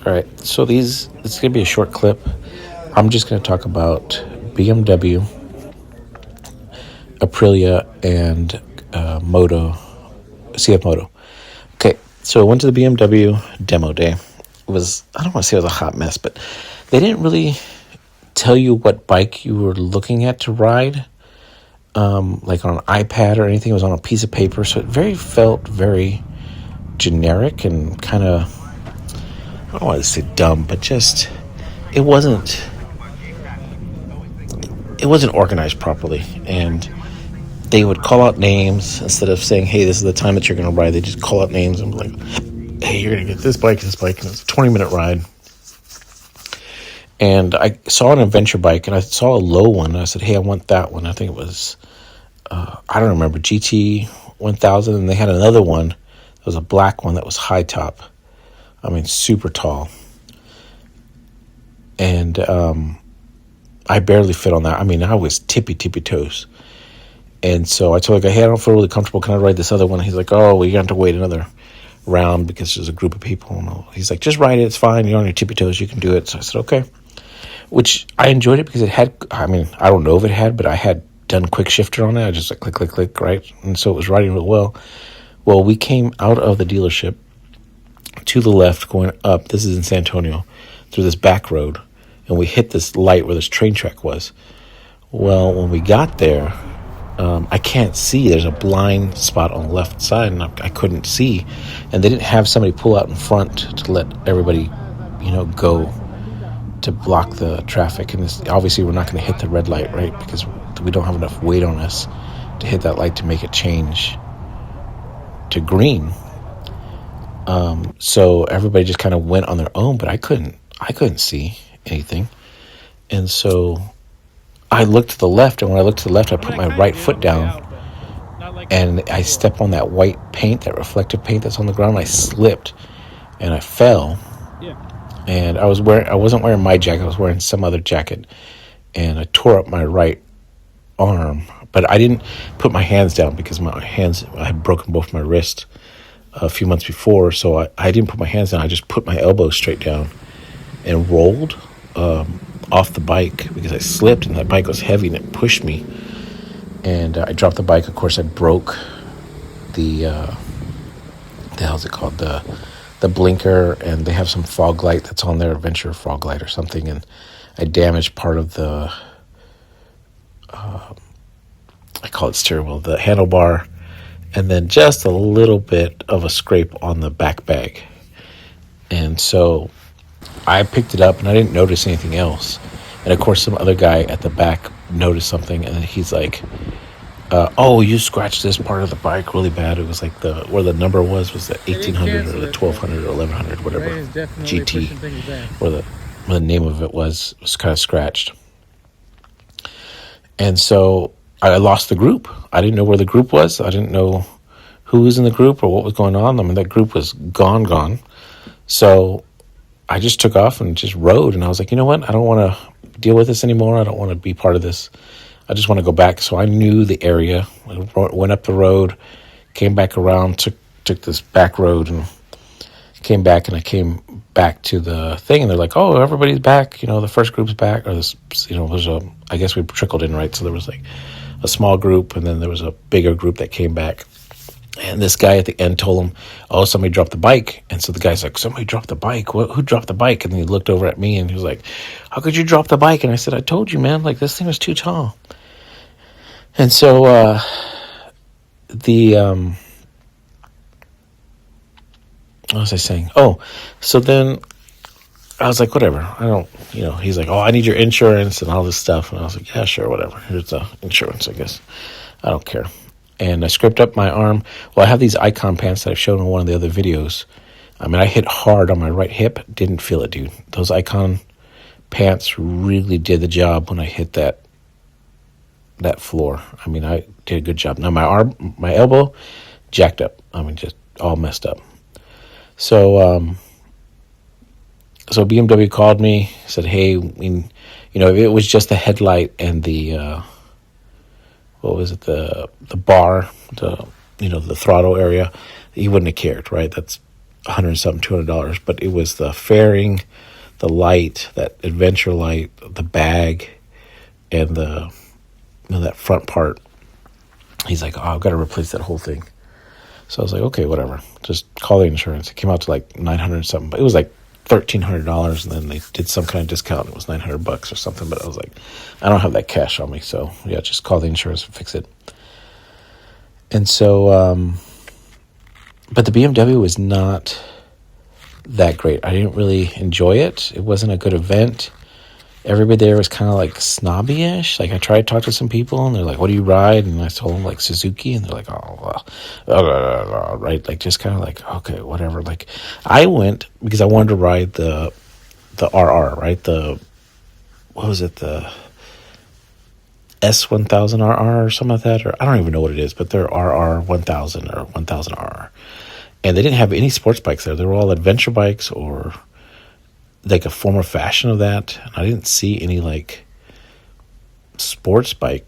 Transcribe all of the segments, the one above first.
All right, so this is going to be a short clip. I'm just going to talk about BMW, Aprilia, and CFMoto. Okay, so I went to the BMW demo day. I don't want to say it was a hot mess, but they didn't really tell you what bike you were looking at to ride, like on an iPad or anything. It was on a piece of paper, so it felt very generic and kind of, I don't want to say dumb, but just it wasn't organized properly. And they would call out names instead of saying, hey, this is the time that you're going to ride. They just call out names and be like, hey, you're going to get this bike, and it's a 20-minute ride. And I saw an adventure bike, and I saw a low one, and I said, hey, I want that one. I think it was, I don't remember, GT 1000, and they had another one. It was a black one that was high top. I mean, super tall. And I barely fit on that. I mean, I was tippy toes. And so I told the guy, hey, I don't feel really comfortable. Can I ride this other one? He's like, oh, well, you have to wait another round because there's a group of people. And he's like, just ride it. It's fine. You're on your tippy toes. You can do it. So I said, okay. Which I enjoyed it because it had, I mean, I don't know if it had, but I had done quick shifter on it. I just like click, right? And so it was riding real well. Well, we came out of the dealership to the left going up. This is in San Antonio, through this back road. And we hit this light where this train track was. Well, when we got there, I can't see. There's a blind spot on the left side, and I couldn't see. And they didn't have somebody pull out in front to let everybody, go to block the traffic. And obviously, we're not going to hit the red light, right? Because we don't have enough weight on us to hit that light to make it change to green. So everybody just kind of went on their own, but I couldn't see anything. And so I looked to the left, and when I looked to the left, I put my right foot down, and I stepped on that white paint, that reflective paint that's on the ground. I slipped, and I fell. And I wasn't wearing my jacket. I was wearing some other jacket, and I tore up my right arm. But I didn't put my hands down because I had broken both my wrists a few months before, so I didn't put my hands down. I just put my elbows straight down and rolled off the bike because I slipped, and that bike was heavy and it pushed me, and I dropped the bike. Of course, I broke the hell's it called, the blinker, and they have some fog light that's on there, Adventure fog light or something, and I damaged part of the I call it steering wheel, the handlebar, and then just a little bit of a scrape on the back bag. And so I picked it up, and I didn't notice anything else. And of course, some other guy at the back noticed something, and he's like, oh, you scratched this part of the bike really bad. It was like where the number was the 1800 or the 1200 or 1100, whatever, GT, where the name of it was kind of scratched. And so I lost the group. I didn't know where the group was. I didn't know who was in the group or what was going on. I mean, that group was gone. So I just took off and just rode, and I was like, you know what? I don't want to deal with this anymore. I don't want to be part of this. I just want to go back. So I knew the area. I went up the road, came back around, took this back road, and came back. And I came back to the thing, and they're like, "Oh, everybody's back. The first group's back." Or this, I guess we trickled in, right? So there was like a small group, and then there was a bigger group that came back. And this guy at the end told him, oh, somebody dropped the bike. And so the guy's like, somebody dropped the bike? Who dropped the bike? And he looked over at me, and he was like, how could you drop the bike? And I said, I told you, man, like, this thing was too tall. And so what was I saying? Oh, so then I was like, whatever. I don't, he's like, oh, I need your insurance and all this stuff. And I was like, yeah, sure, whatever. Here's the insurance, I guess. I don't care. And I scraped up my arm. Well, I have these Icon pants that I've shown in one of the other videos. I mean, I hit hard on my right hip. Didn't feel it, dude. Those Icon pants really did the job when I hit that floor. I mean, I did a good job. Now, my elbow, jacked up. I mean, just all messed up. So BMW called me, said, hey, if it was just the headlight and the... what was it, the bar, the throttle area, he wouldn't have cared, right? That's $100 something, $200. But it was the fairing, the light, that adventure light, the bag, and the that front part. He's like, oh, I've got to replace that whole thing. So I was like, okay, whatever. Just call the insurance. It came out to like $900 something, but it was like $1,300, and then they did some kind of discount. It was $900 or something. But I was like, I don't have that cash on me, so yeah, just call the insurance and fix it. And so, but the BMW was not that great. I didn't really enjoy it. It wasn't a good event. Everybody there was kind of like snobby-ish. Like I tried to talk to some people, and they're like, "What do you ride?" And I told them like Suzuki, and they're like, "Oh, well, right." Like just kind of like, okay, whatever. Like I went because I wanted to ride the RR, right? What was it? The S1000RR or something like that, or I don't even know what it is, but they're RR 1000 or 1000RR, and they didn't have any sports bikes there. They were all adventure bikes or like a former fashion of that. And I didn't see any like sports bike,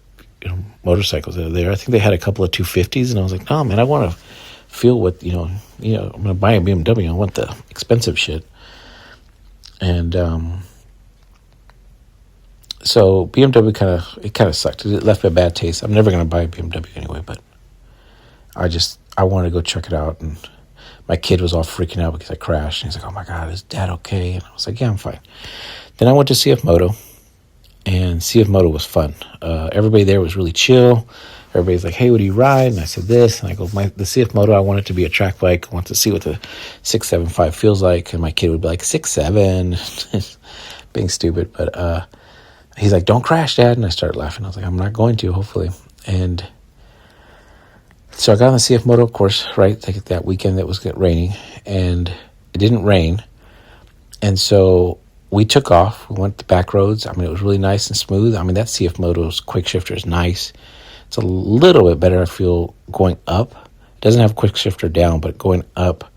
motorcycles there. I think they had a couple of 250s, and I was like, no, man, I want to feel what, I'm going to buy a BMW. I want the expensive shit. And, so BMW kind of sucked. It left me a bad taste. I'm never going to buy a BMW anyway, but I wanted to go check it out. And my kid was all freaking out because I crashed. And he's like, oh my God, is Dad okay? And I was like, yeah, I'm fine. Then I went to CFMoto, and CFMoto was fun. Everybody there was really chill. Everybody's like, hey, what do you ride? And I said this. And I go, the CFMoto, I want it to be a track bike. I want to see what the 675 feels like. And my kid would be like, 6.7, being stupid. But he's like, don't crash, Dad. And I started laughing. I was like, I'm not going to, hopefully. And so I got on the CFMoto, of course, right, like that weekend that was raining, and it didn't rain. And so we took off. We went the back roads. I mean, it was really nice and smooth. I mean, that CFMoto's quick shifter is nice. It's a little bit better, I feel, going up. It doesn't have quick shifter down, but going up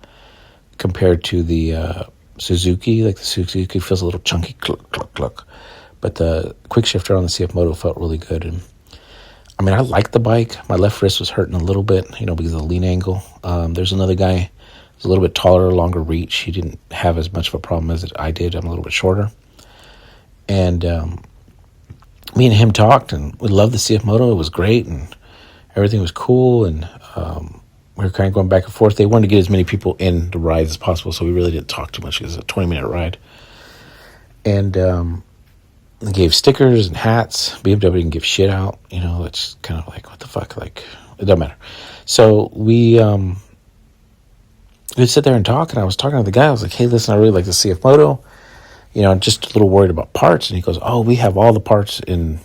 compared to the Suzuki, like the Suzuki feels a little chunky, cluck, cluck, cluck. But the quick shifter on the CFMoto felt really good. And I mean, I liked the bike. My left wrist was hurting a little bit, because of the lean angle. There's another guy who's a little bit taller, longer reach. He didn't have as much of a problem as I did. I'm a little bit shorter. And me and him talked, and we loved the CFMoto. It was great, and everything was cool. And we were kind of going back and forth. They wanted to get as many people in the ride as possible, so we really didn't talk too much. It was a 20-minute ride. And they gave stickers and hats. BMW didn't give shit out. It's kind of like, what the fuck? Like, it doesn't matter. So we would sit there and talk, and I was talking to the guy. I was like, hey, listen, I really like the CFMoto. I'm just a little worried about parts. And he goes, oh, we have all the parts in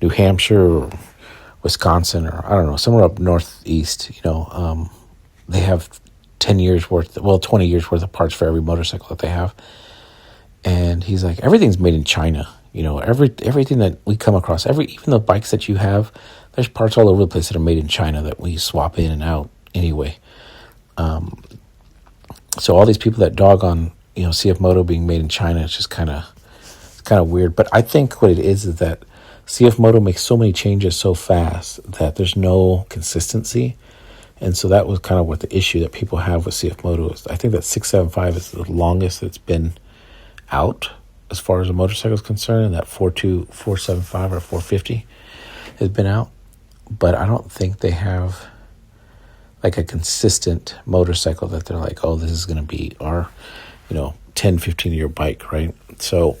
New Hampshire or Wisconsin, or I don't know, somewhere up northeast. They have 20 years worth of parts for every motorcycle that they have. And he's like, everything's made in China. Everything that we come across, even the bikes that you have, there's parts all over the place that are made in China that we swap in and out anyway. So all these people that dog on, CFMoto being made in China, it's just kind of weird. But I think what it is that CFMoto makes so many changes so fast that there's no consistency. And so that was kind of what the issue that people have with CFMoto is. I think that 675 is the longest it's been out as far as a motorcycle is concerned, and that 475 or 450 has been out. But I don't think they have like a consistent motorcycle that they're like, oh, this is going to be our 10, 15 year bike, right? So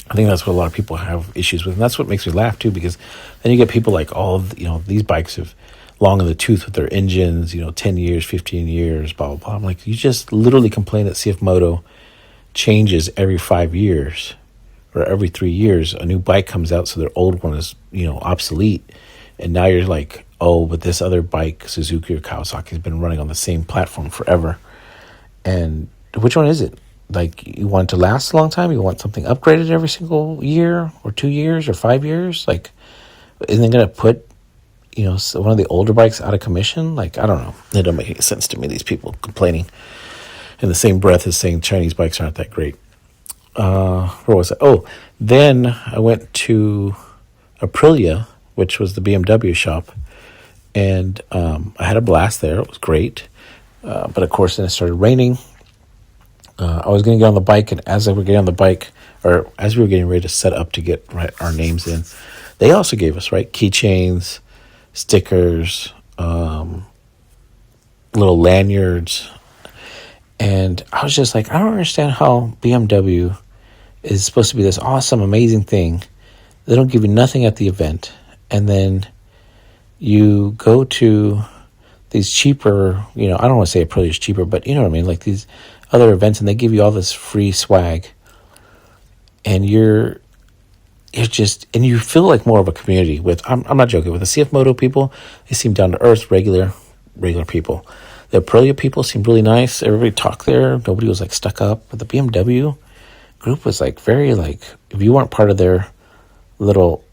I think that's what a lot of people have issues with, and that's what makes me laugh too, because then you get people like, oh, these bikes have long in the tooth with their engines, 10 years, 15 years, blah blah blah. I'm like, you just literally complain that CFMoto changes every 5 years or every 3 years. A new bike comes out, so their old one is obsolete, and now you're like, oh, but this other bike, Suzuki or Kawasaki, has been running on the same platform forever. And which one is it? Like, you want it to last a long time? You want something upgraded every single year or 2 years or 5 years? Like, isn't it going to put one of the older bikes out of commission? Like, I don't know. It doesn't make any sense to me, these people complaining in the same breath as saying Chinese bikes aren't that great. Where was it? Oh, then I went to Aprilia, which was the BMW shop, and I had a blast there. It was great. But of course, then it started raining. I was going to get on the bike, and as I were getting on the bike, or as we were getting ready to set up to get our names in, they also gave us keychains, stickers, little lanyards, and I was just like, I don't understand how BMW is supposed to be this awesome, amazing thing. They don't give you nothing at the event, and then you go to these cheaper, I don't want to say Aprilia is cheaper, but you know what I mean, like these other events, and they give you all this free swag, and you're just, and you feel like more of a community with, I'm not joking, with the CFMoto people, they seem down to earth, regular people. The Aprilia people seemed really nice. Everybody talked there. Nobody was stuck up. But the BMW group was very if you weren't part of their little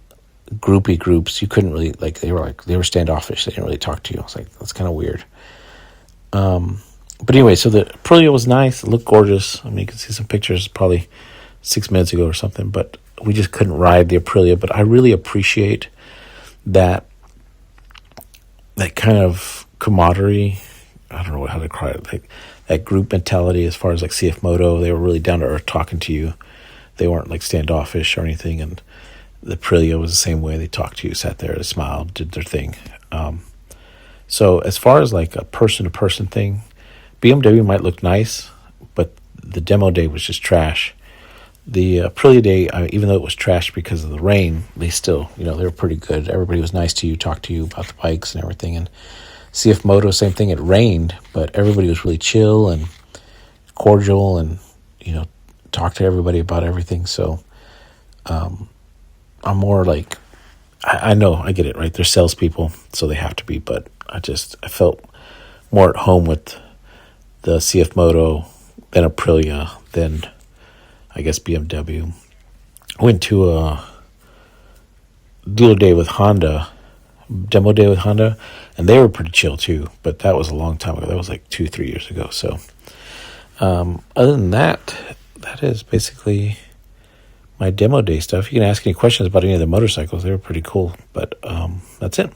groupie groups, you couldn't really they were standoffish. They didn't really talk to you. I was like, that's kind of weird. But anyway, so the Aprilia was nice. It looked gorgeous. I mean, you can see some pictures probably 6 minutes ago or something, but we just couldn't ride the Aprilia. But I really appreciate that kind of camaraderie. I don't know how to call it, that group mentality as far as CFMoto. They were really down to earth talking to you. They weren't standoffish or anything. And the Aprilia was the same way. They talked to you, sat there, they smiled, did their thing. So as far as a person-to-person thing, BMW might look nice, but the demo day was just trash. The Aprilia day, even though it was trash because of the rain, they still, they were pretty good. Everybody was nice to you, talked to you about the bikes and everything. And CFMoto, same thing. It rained, but everybody was really chill and cordial, and talked to everybody about everything. So I'm more I know, I get it, right? They're salespeople, so they have to be. But I felt more at home with the CFMoto than Aprilia than, I guess, BMW. I went to a dealer day with Honda, demo day with Honda, and they were pretty chill too, but that was a long time ago. That was 2-3 years ago. So other than that is basically my demo day stuff. You can ask any questions about any of the motorcycles. They were pretty cool, but that's it.